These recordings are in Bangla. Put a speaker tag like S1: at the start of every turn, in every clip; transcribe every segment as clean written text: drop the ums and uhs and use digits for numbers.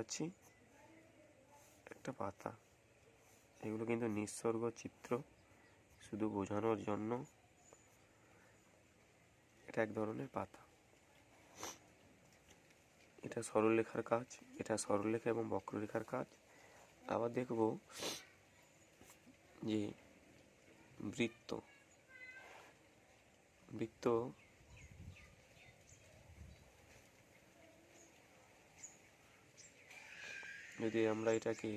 S1: পাচ্ছি একটা পাতা। এগুলো কিন্তু নিঃসর্গ চিত্র, শুধু বোঝানোর জন্য। এটা এক ধরনের পাতা। এটা সরলরেখার কাজ, এটা সরলরেখা এবং বক্ররেখার কাজ। আবার দেখব যে বৃত্ত। বৃত্ত যদি আমরা এটাকে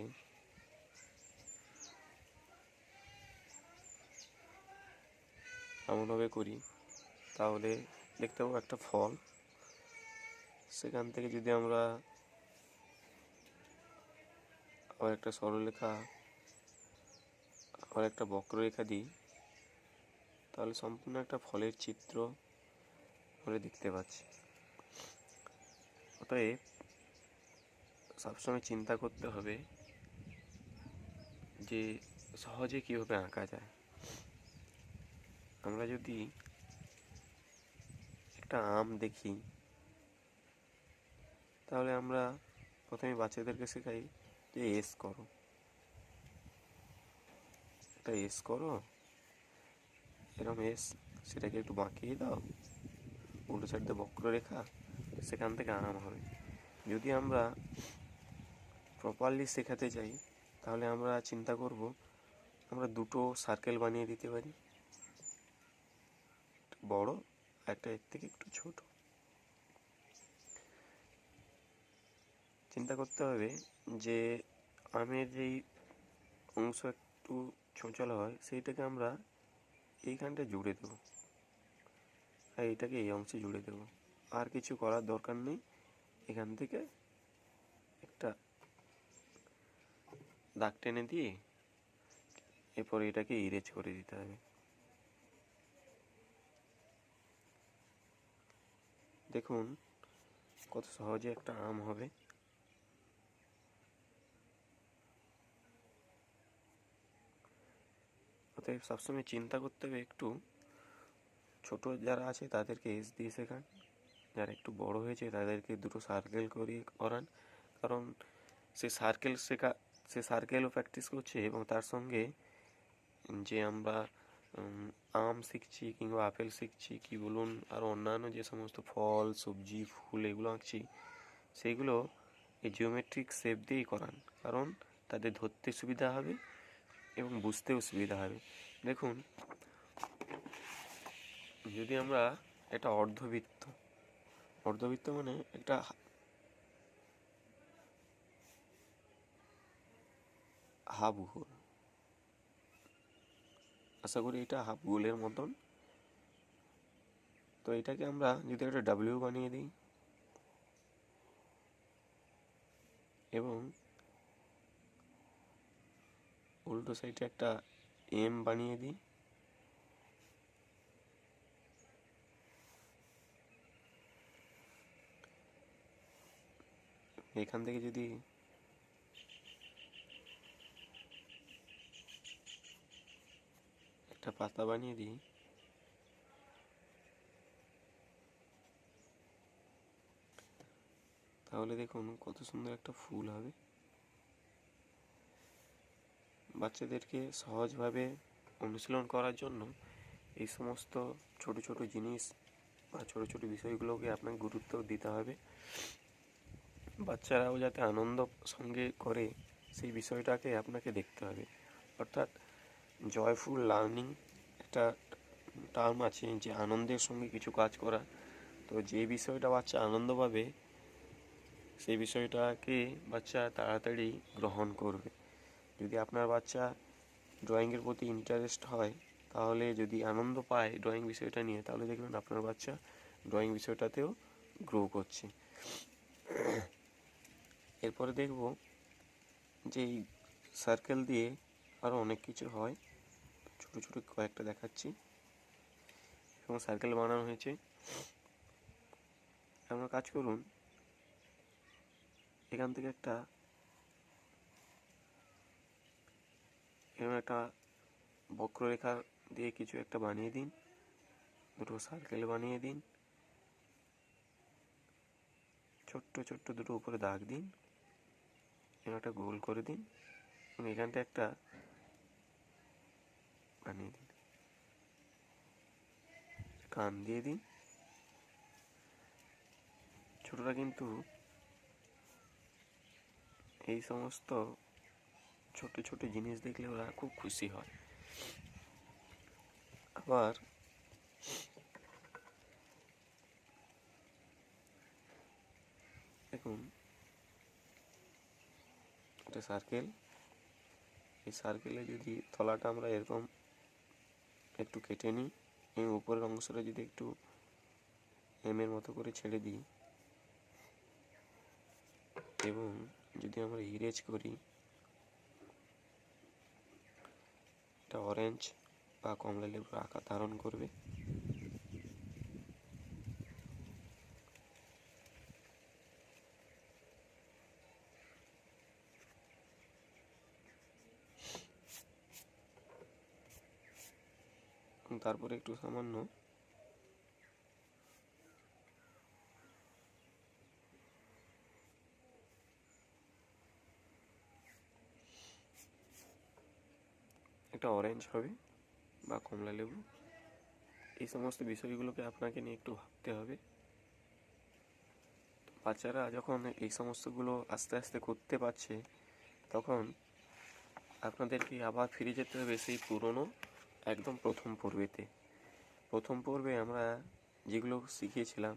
S1: এমনভাবে করি, তাহলে দেখতে পাবো একটা ফল। সেখান থেকে যদি আমরা আবার একটা সরলরেখা, আবার একটা বক্ররেখা দিই, তাহলে সম্পূর্ণ একটা ফলের চিত্র আমরা দেখতে পাচ্ছি। অতএব সবসময় চিন্তা করতে হবে যে সহজে কীভাবে আঁকা যায়। আমরা যদি একটা আম দেখি, তাহলে আমরা প্রথমে বাচ্চাদেরকে শেখাই যে এস করো, একটা এস করো, এরকম এস, সেটাকে একটু বাঁকিয়ে দাও, উল্টো সাইডে বক্ররেখা, সেখান থেকে আম হবে। যদি আমরা প্রপারলি শেখাতে চাই, তাহলে আমরা চিন্তা করব আমরা দুটো সার্কেল বানিয়ে দিতে পারি, বড়, একটা এর থেকে একটু ছোট। চিন্তা করতে হবে যে আমের যেই অংশ একটু চঞ্চল হয়, সেইটাকে আমরা এইখানটা জুড়ে দেবো, আর এইটাকে এই অংশে জুড়ে দেবো। আর কিছু করার দরকার নেই। এখান থেকে একটা দাগ টেনে দিয়ে এরপর এটাকে ইরেজ করে দিতে হবে। দেখুন কত সহজে একটা আম হবে। অতএব সবসময় চিন্তা করতে হবে, একটু ছোট যারা আছে তাদেরকে এস দিয়ে শেখান, যারা একটু বড় হয়েছে তাদেরকে দুটো সার্কেল করিয়ে করান। কারণ সে সার্কেলও প্র্যাকটিস করছে, এবং তার সঙ্গে যে আমরা আম শিখছি কিংবা আপেল শিখছি, কি বলুন, আর অন্যান্য যে সমস্ত ফল, সবজি, ফুল এগুলো আঁকছি, সেইগুলো এই জিওমেট্রিক শেপ দিয়েই করান। কারণ তাদের ধরতে সুবিধা হবে এবং বুঝতেও সুবিধা হবে। দেখুন, যদি আমরা একটা অর্ধবৃত্ত মানে একটা হাফ গোল, আশা করি এটা হাফ গোলের মতন। তো এটাকে আমরা যদি একটা ডাব্লিউ বানিয়ে দিই এবং উল্টো সাইডে একটা এম বানিয়ে দিই, এখান থেকে যদি একটা পাতা বানিয়ে দিই, তাহলে দেখুন কত সুন্দর একটা ফুল হবে। বাচ্চাদেরকে সহজভাবে অনুশীলন করার জন্য এই সমস্ত ছোট ছোট জিনিস বা ছোট ছোট বিষয়গুলোকে আপনাকে গুরুত্ব দিতে হবে। বাচ্চারাও যাতে আনন্দ সঙ্গে করে, সেই বিষয়টাকে আপনাকে দেখতে হবে। অর্থাৎ জয়ফুল লার্নিং একটা টার্ম আছে, যে আনন্দের সঙ্গে কিছু কাজ করা। তো যে বিষয়টা বাচ্চা আনন্দ পাবে, সেই বিষয়টাকে বাচ্চা তাড়াতাড়ি গ্রহণ করবে। যদি আপনার বাচ্চা ড্রয়িংয়ের প্রতি ইন্টারেস্ট হয়, তাহলে যদি আনন্দ পায় ড্রয়িং বিষয়টা নিয়ে, তাহলে দেখবেন আপনার বাচ্চা ড্রয়িং বিষয়টাতেও গ্রো করছে। এরপরে দেখব যে এই সার্কেল দিয়ে আরও অনেক কিছু হয়। ছোটো ছোটো কয়েকটা দেখাচ্ছি, এবং সার্কেল বানানো হয়েছে। আপনারা কাজ করুন, এখান থেকে এরকম একটা বক্ররেখা দিয়ে কিছু একটা বানিয়ে দিন, দুটো সার্কেল বানিয়ে দিন, ছোট্ট ছোট্ট দুটো উপরে দাগ দিন, একটা গোল করে দিন এবং এখানটা একটা বানিয়ে দিন, কান দিয়ে দিন। ছোটরা কিন্তু এই সমস্ত ছোট ছোট জিনিস দেখলে ওরা খুব খুশি হয়। আবার দেখুন, একটা সার্কেল, এই সার্কেলে যদি তলাটা আমরা এরকম একটু কেটে নিই এবং উপরের অংশটা যদি একটু এমের মতো করে ছেড়ে দিই এবং যদি আমরা ইরেজ করি, এটা অরেঞ্জ বা কমলা লেবুর আকার ধারণ করবে। তারপরে একটু সামান্য একটা অরেঞ্জ হবে বা কমলা লেবু। এই সমস্ত বিষয়গুলোকে আপনাকে নিয়ে একটু ভাবতে হবে। বাচ্চারা যখন এই সমস্তগুলো আস্তে আস্তে করতে পারছে, তখন আপনাদেরকে আবার ফিরে যেতে হবে সেই পুরনো একদম প্রথম পর্বেতে। প্রথম পর্বে আমরা যেগুলো শিখিয়েছিলাম,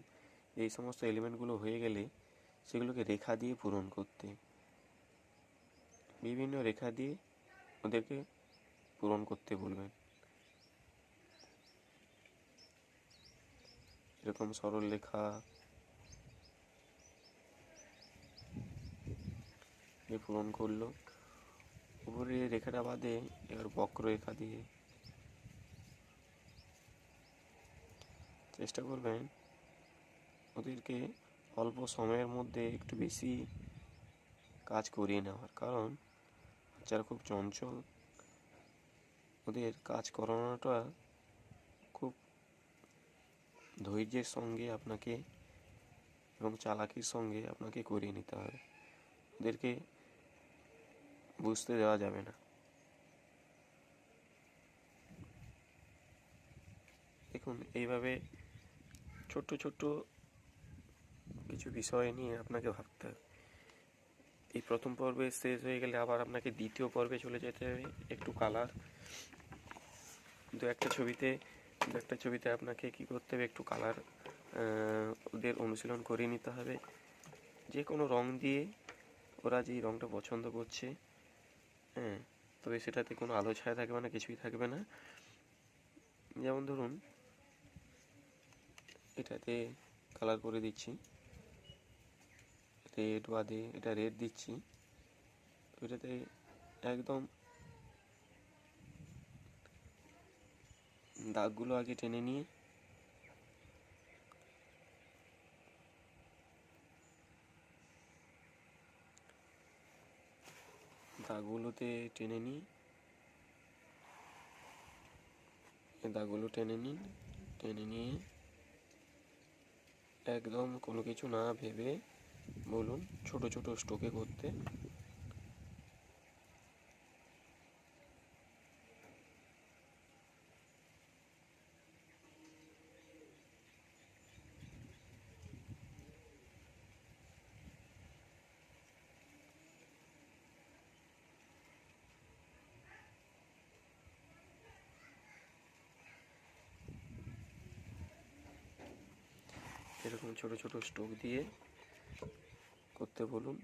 S1: এই সমস্ত এলিমেন্টগুলো হয়ে গেলে সেগুলোকে রেখা দিয়ে পূরণ করতে, বিভিন্ন রেখা দিয়ে ওদেরকে পূরণ করতে বলবেন। এরকম সরল রেখা দিয়ে পূরণ করলো, উপরে রেখাটা বাদে এবার বক্ররেখা দিয়ে চেষ্টা করবেন ওদেরকে অল্প সময়ের মধ্যে একটু বেশি কাজ করিয়ে নেওয়ার। কারণ বাচ্চারা খুব চঞ্চল, ওদের কাজ করানোটা খুব ধৈর্যের সঙ্গে আপনাকে এবং চালাকির সঙ্গে আপনাকে করিয়ে নিতে হবে, ওদেরকে বুঝতে দেওয়া যাবে না। দেখুন, এইভাবে ছোট্ট ছোট্ট কিছু বিষয় নিয়ে আপনাকে ভাবতে হবে। এই প্রথম পর্বে শেষ হয়ে গেলে আবার আপনাকে দ্বিতীয় পর্বে চলে যেতে হবে। একটু কালার দু একটা ছবিতে আপনাকে কি করতে হবে, একটু কালার ওদের অনুশীলন করিয়ে নিতে হবে। যে কোনো রং দিয়ে ওরা যেই রংটা পছন্দ করছে, হ্যাঁ, তবে সেটাতে কোনো আলো ছায়া থাকবে না, কিছুই থাকবে না। যেমন ধরুন, এটাতে কালার করে দিচ্ছি রেড বাদে, এটা রেড দিচ্ছি, এটাতে একদম দাগগুলো আগে টেনে নিয়ে দাগগুলোতে টেনে নিই, দাগগুলো টেনে নিন। টেনে নিয়ে একদম কোনো কিছু না ভেবে বলুন ছোট ছোট স্ট্রোকে করতে। এরকম ছোট ছোট স্ট্রোক দিয়ে করতে বলুন।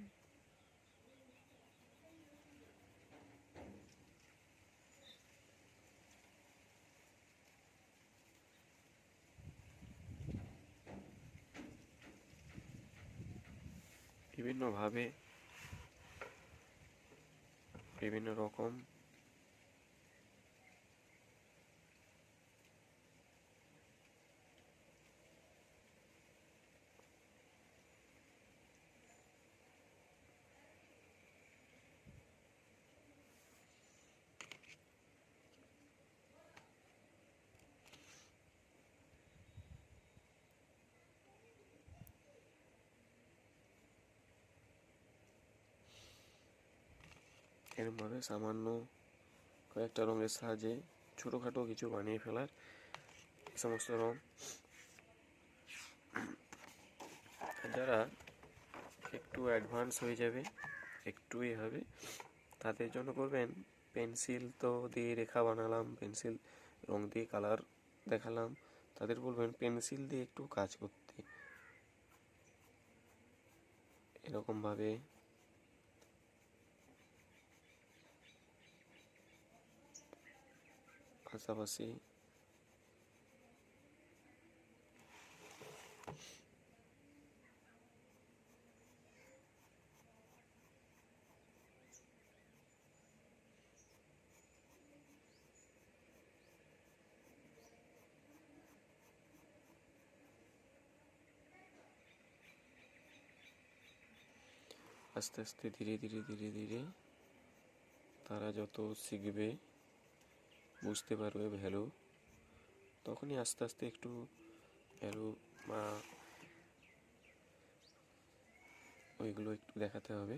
S1: বিভিন্নভাবে বিভিন্ন রকম এরমভাবে সামান্য কয়েকটা রঙের সাহায্যে ছোটোখাটো কিছু বানিয়ে ফেলার এই সমস্ত রঙ। যারা একটু অ্যাডভান্স হয়ে যাবে, একটু হবে, তাদের জন্য করবেন পেন্সিল তো দিয়ে রেখা বানালাম, পেন্সিল রং দিয়ে কালার দেখালাম, তাদের বলবেন পেন্সিল দিয়ে একটু কাজ করতে। এরকমভাবে পাশাপাশি আস্তে আস্তে ধীরে ধীরে ধীরে ধীরে তারা যত শিখবে, বুঝতে পারবে ভ্যালু, তখনই আস্তে আস্তে একটু ভ্যালু বা ওইগুলো একটু দেখাতে হবে।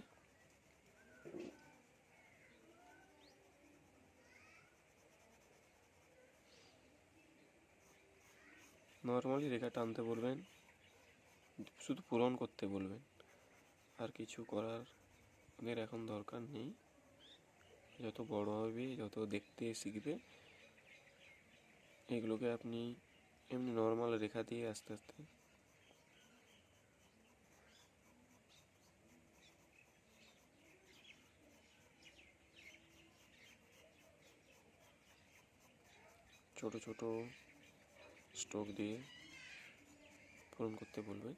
S1: নর্মালি রেখা টানতে বলবেন, শুধু পূরণ করতে বলবেন, আর কিছু করার ওদের এখন দরকার নেই। যত বড় হবে, যত দেখতে শিখবে, এগুলোকে আপনি এমনি নর্মাল রেখা দিয়ে আস্তে আস্তে ছোট ছোট স্ট্রোক দিয়ে পূরণ করতে বলবেন,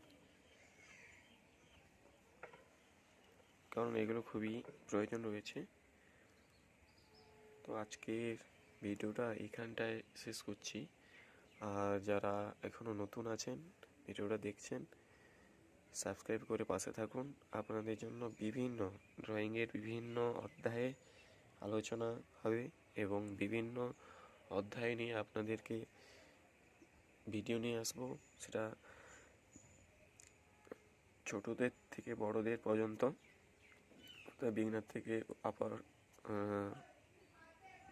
S1: কারণ এগুলো খুবই প্রয়োজন রয়েছে। তো আজকের ভিডিওটা এইখানটায় শেষ করছি। আর যারা এখনও নতুন আছেন, ভিডিওটা দেখছেন, সাবস্ক্রাইব করে পাশে থাকুন। আপনাদের জন্য বিভিন্ন ড্রয়িংয়ের বিভিন্ন অধ্যায়ে আলোচনা হবে এবং বিভিন্ন অধ্যায় নিয়ে আপনাদেরকে ভিডিও নিয়ে আসবো। সেটা ছোটদের থেকে বড়দের পর্যন্ত, বিগিনার থেকে আপার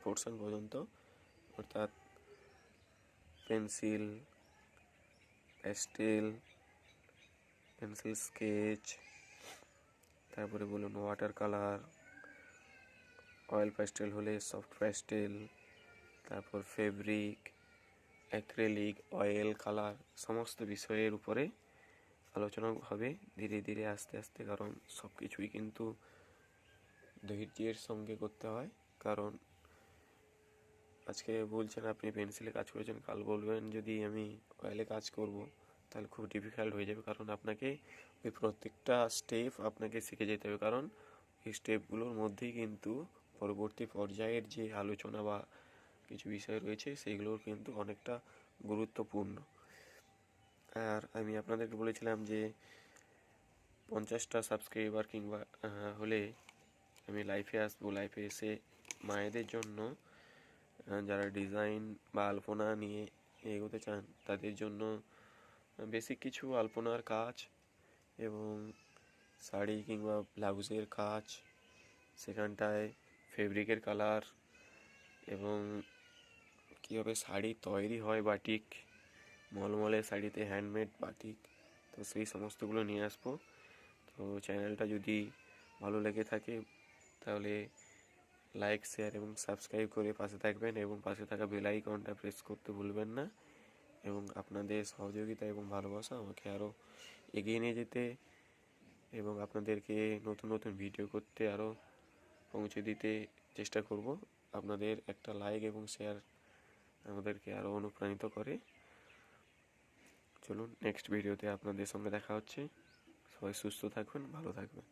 S1: পোর্শন পর্যন্ত, অর্থাৎ পেন্সিল, প্যাস্টেল, পেন্সিল স্কেচ, তারপরে বলুন ওয়াটার কালার, অয়েল প্যাস্টেল হলে সফট প্যাস্টেল, তারপর ফেব্রিক, অ্যাক্রেলিক, অয়েল কালার, সমস্ত বিষয়ের উপরে আলোচনা হবে ধীরে ধীরে আস্তে আস্তে। কারণ সব কিছুই কিন্তু ধৈর্যের সঙ্গে করতে হয়। কারণ আজকে বলছেন আপনি পেন্সিলে কাজ করেছেন, কাল বলবেন যদি আমি অয়েলে কাজ করব, তাহলে খুব ডিফিকাল্ট হয়ে যাবে। কারণ আপনাকে ওই প্রত্যেকটা স্টেপ আপনাকে শিখে যেতে হবে, কারণ এই স্টেপগুলোর মধ্যেই কিন্তু পরবর্তী পর্যায়ের যে আলোচনা বা কিছু বিষয় রয়েছে সেইগুলোর কিন্তু অনেকটা গুরুত্বপূর্ণ। আর আমি আপনাদেরকে বলেছিলাম যে 50টা সাবস্ক্রাইবার কিংবা হলে আমি লাইফে আসবো। লাইফে এসে মায়েদের জন্য যারা ডিজাইন বা আলপনা নিয়ে এগোতে চান, তাদের জন্য বেসিক কিছু আলপনার কাজ এবং শাড়ি কিংবা ব্লাউজের কাজ, সেখানটায় ফেব্রিকের কালার এবং কীভাবে শাড়ি তৈরি হয়, বাটিক, মলমলে শাড়িতে হ্যান্ডমেড বাটিক, তো সেই সমস্তগুলো নিয়ে আসবো। তো চ্যানেলটা যদি ভালো লেগে থাকে তাহলে লাইক, শেয়ার এবং সাবস্ক্রাইব করে পাশে থাকবেন এবং পাশে থাকা বেল আইকনটা প্রেস করতে ভুলবেন না। এবং আপনাদের সহযোগিতা এবং ভালোবাসা আমাকে আরও এগিয়ে নিয়ে যেতে এবং আপনাদেরকে নতুন নতুন ভিডিও করতে আরও পৌঁছে দিতে চেষ্টা করব। আপনাদের একটা লাইক এবং শেয়ার আমাদেরকে আরও অনুপ্রাণিত করে। চলুন নেক্সট ভিডিওতে আপনাদের সঙ্গে দেখা হচ্ছে। সবাই সুস্থ থাকবেন, ভালো থাকবেন।